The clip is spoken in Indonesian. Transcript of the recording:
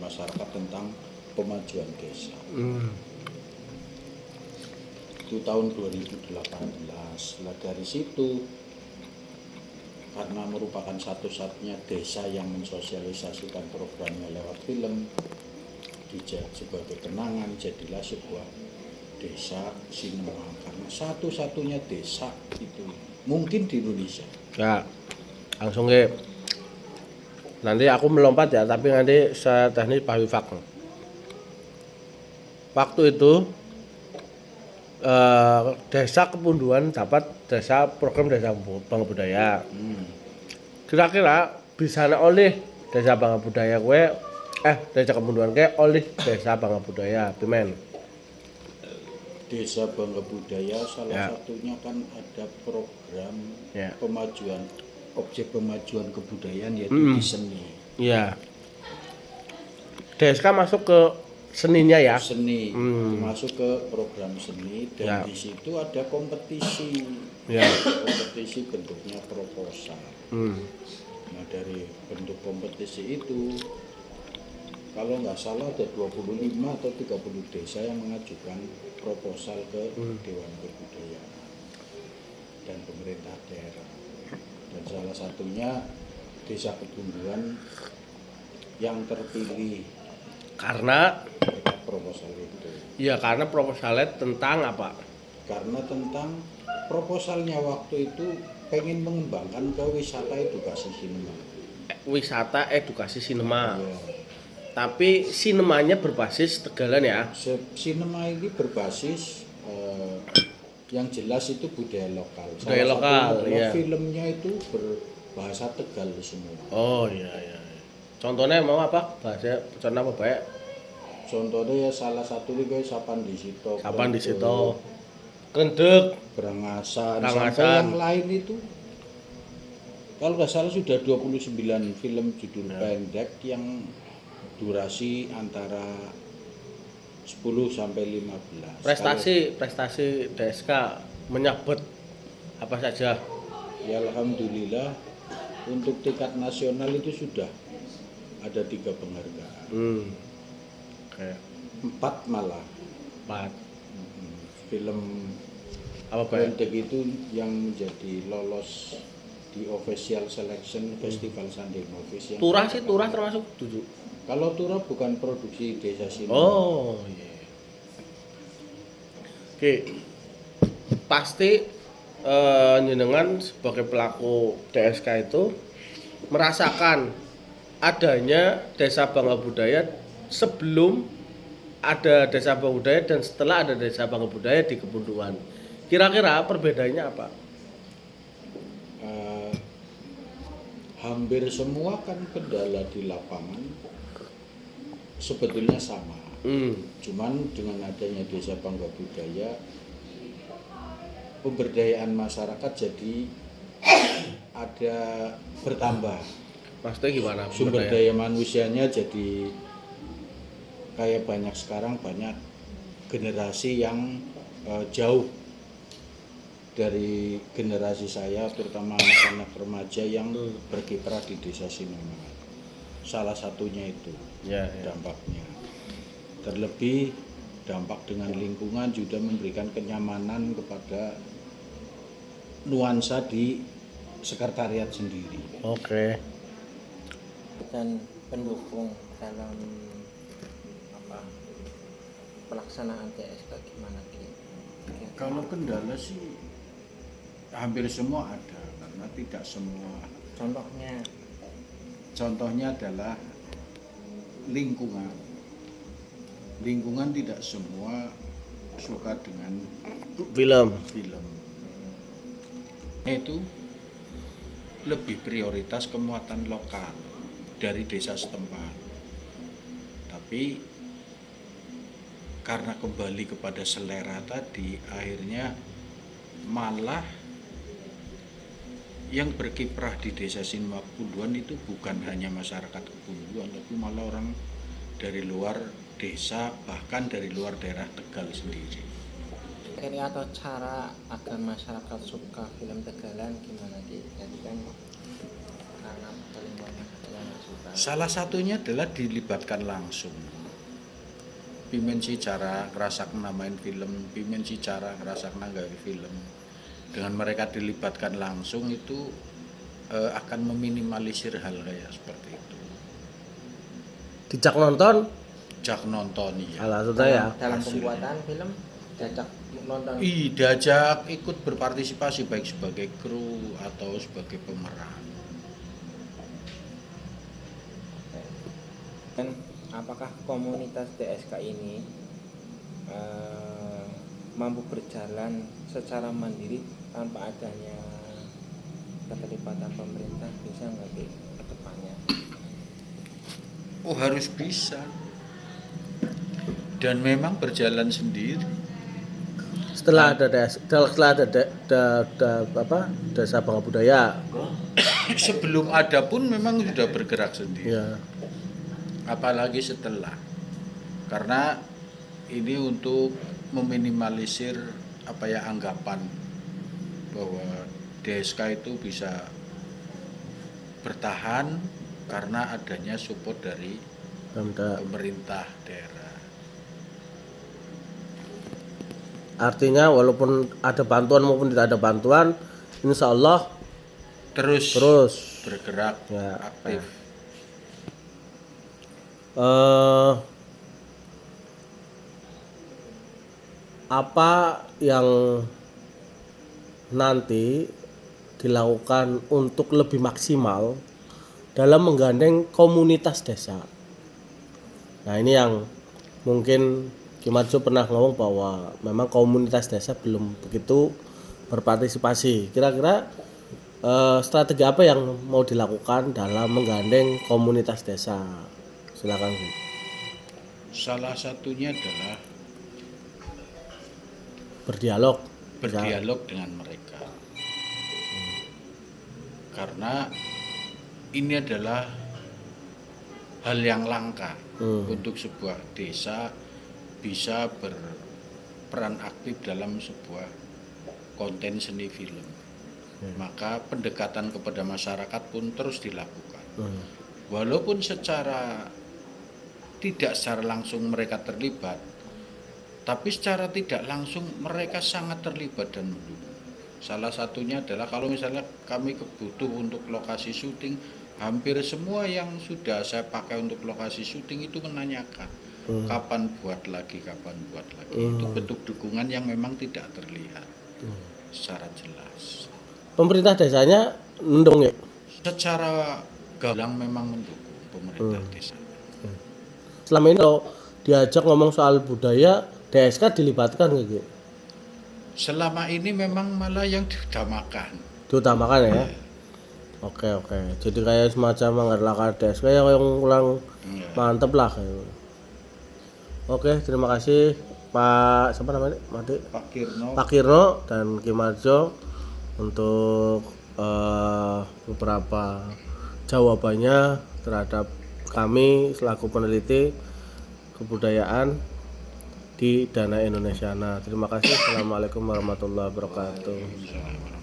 masyarakat tentang pemajuan desa. Itu tahun 2018. Lah dari situ, karena merupakan satu-satunya desa yang mensosialisasikan programnya lewat film, sebagai kenangan jadilah sebuah desa sinema, karena satu-satunya desa itu mungkin di Indonesia. Ya, langsung ke. Nanti aku melompat ya, tapi nanti saya teknis Pak Wifak. Waktu itu desa Kepunduan dapat program desa Bangga Budaya. Kira-kira bisa oleh desa Bangga Budaya desa Kepunduan oleh desa Bangga Budaya pimen. Desa Bangga Budaya salah satunya kan ada program pemajuan objek pemajuan kebudayaan yaitu di seni. Iya. DSK masuk ke seninya ya. Seni masuk ke program seni dan di situ ada kompetisi. Kompetisi bentuknya proposal. Nah dari bentuk kompetisi itu kalau nggak salah ada 25 atau 30 desa yang mengajukan proposal ke Dewan Kebudayaan dan pemerintah daerah. Dan salah satunya Desa Kepunduan yang terpilih karena proposal itu. Iya, karena proposalnya tentang apa? Karena tentang proposalnya waktu itu pengen mengembangkan ke wisata edukasi sinema. Wisata edukasi sinema. Ya. Tapi sinemanya berbasis Tegalan ya? Sinema ini berbasis yang jelas itu budaya lokal. Budaya lokal, ya. Filmnya itu berbahasa Tegal semua. Oh iya. Contohnya mau apa? Bahasa contoh apa baik? Contohnya ya salah satu ini kayak Sapan di Sito. Kendek, Berangasan, sampai yang lain itu. Kalau nggak salah sudah 29 film judul pendek yang durasi antara 10 sampai 15. Prestasi DSK menyabet apa saja? Ya alhamdulillah untuk tingkat nasional itu sudah ada 3 penghargaan. Okay. 4 malah. 4. Film apa pendek itu yang menjadi lolos di official selection Festival Sunday Movies. Turah termasuk 7. Kalau Turah bukan produksi desa sinema. Oh iya. Oke. Pasti jenengan sebagai pelaku DSK itu merasakan adanya Desa Bangga Budaya sebelum ada Desa Bangga Budaya dan setelah ada Desa Bangga Budaya di Kepunduan. Kira-kira perbedaannya apa? Hampir semua kan kendala di lapangan sebetulnya sama. Cuman dengan adanya Desa Bangga Budaya, pemberdayaan masyarakat jadi ada bertambah. Maksudnya gimana? Sumber daya manusianya jadi kayak banyak generasi yang jauh dari generasi saya, terutama anak-anak remaja yang berkiprah di desa sinema. Salah satunya itu dampaknya. Terlebih dampak dengan lingkungan juga memberikan kenyamanan kepada nuansa di sekretariat sendiri. Oke. Dan pendukung dalam pelaksanaan DSK gimana gitu? Kalau kendala sih hampir semua ada, karena tidak semua. Contohnya adalah lingkungan. Lingkungan tidak semua suka dengan film. Itu lebih prioritas kemuatan lokal dari desa setempat. Tapi karena kembali kepada selera tadi, akhirnya malah yang berkiprah di desa Sinema Kepunduan itu bukan hanya masyarakat Kepunduan, tapi malah orang dari luar desa, bahkan dari luar daerah Tegal sendiri. Kriteria atau cara agar masyarakat suka film Tegalan gimana Ki? Jadi kan karena paling banyak yang suka. Salah satunya adalah dilibatkan langsung. Pimen si cara ngerasak namain film, pimen si cara ngerasak nanggawi film. Dengan mereka dilibatkan langsung itu akan meminimalisir hal kayak seperti itu. Dijak nonton Jak nonton ya. alah sudah ya. Dalam Hasilnya. pembuatan film diajak nonton. Diajak ikut berpartisipasi baik sebagai kru atau sebagai pemeran. Dan apakah komunitas DSK ini mampu berjalan secara mandiri tanpa adanya keterlibatan pemerintah, bisa nggak di kedepannya? Oh, harus bisa. Dan memang berjalan sendiri. Setelah ada Desa Bangga Budaya. Sebelum ada pun memang sudah bergerak sendiri. Ya. Apalagi setelah, karena ini untuk meminimalisir anggapan bahwa DSK itu bisa bertahan karena adanya support dari pemerintah daerah. Artinya walaupun ada bantuan maupun tidak ada bantuan, insya Allah terus bergerak ya, aktif. Apa yang nanti dilakukan untuk lebih maksimal dalam menggandeng komunitas desa? Nah, ini yang mungkin Kimatsu pernah ngomong bahwa memang komunitas desa belum begitu berpartisipasi. Kira-kira strategi apa yang mau dilakukan dalam menggandeng komunitas desa? Silakan. Salah satunya adalah Berdialog dengan mereka. Karena ini adalah hal yang langka untuk sebuah desa bisa berperan aktif dalam sebuah konten seni film. Maka pendekatan kepada masyarakat pun terus dilakukan. Walaupun tidak secara langsung mereka terlibat, tapi secara tidak langsung mereka sangat terlibat dan mendukung. Salah satunya adalah kalau misalnya kami kebutuh untuk lokasi syuting, hampir semua yang sudah saya pakai untuk lokasi syuting itu menanyakan kapan buat lagi. Itu bentuk dukungan yang memang tidak terlihat secara jelas. Pemerintah desanya mendukung ya? Secara gamblang memang mendukung pemerintah desa. Selama ini kalau diajak ngomong soal budaya, DSK dilibatkan gitu? Selama ini memang malah yang diutamakan. Diutamakan ya? Oke. Jadi kayak semacam mengadakan DSK yang kurang mantep lah kayak. Oke, terima kasih Pak siapa namanya? Pak Kirno dan Kimatsu untuk beberapa jawabannya terhadap kami selaku peneliti kebudayaan di Dana Indonesiana. Terima kasih. Assalamualaikum warahmatullahi wabarakatuh.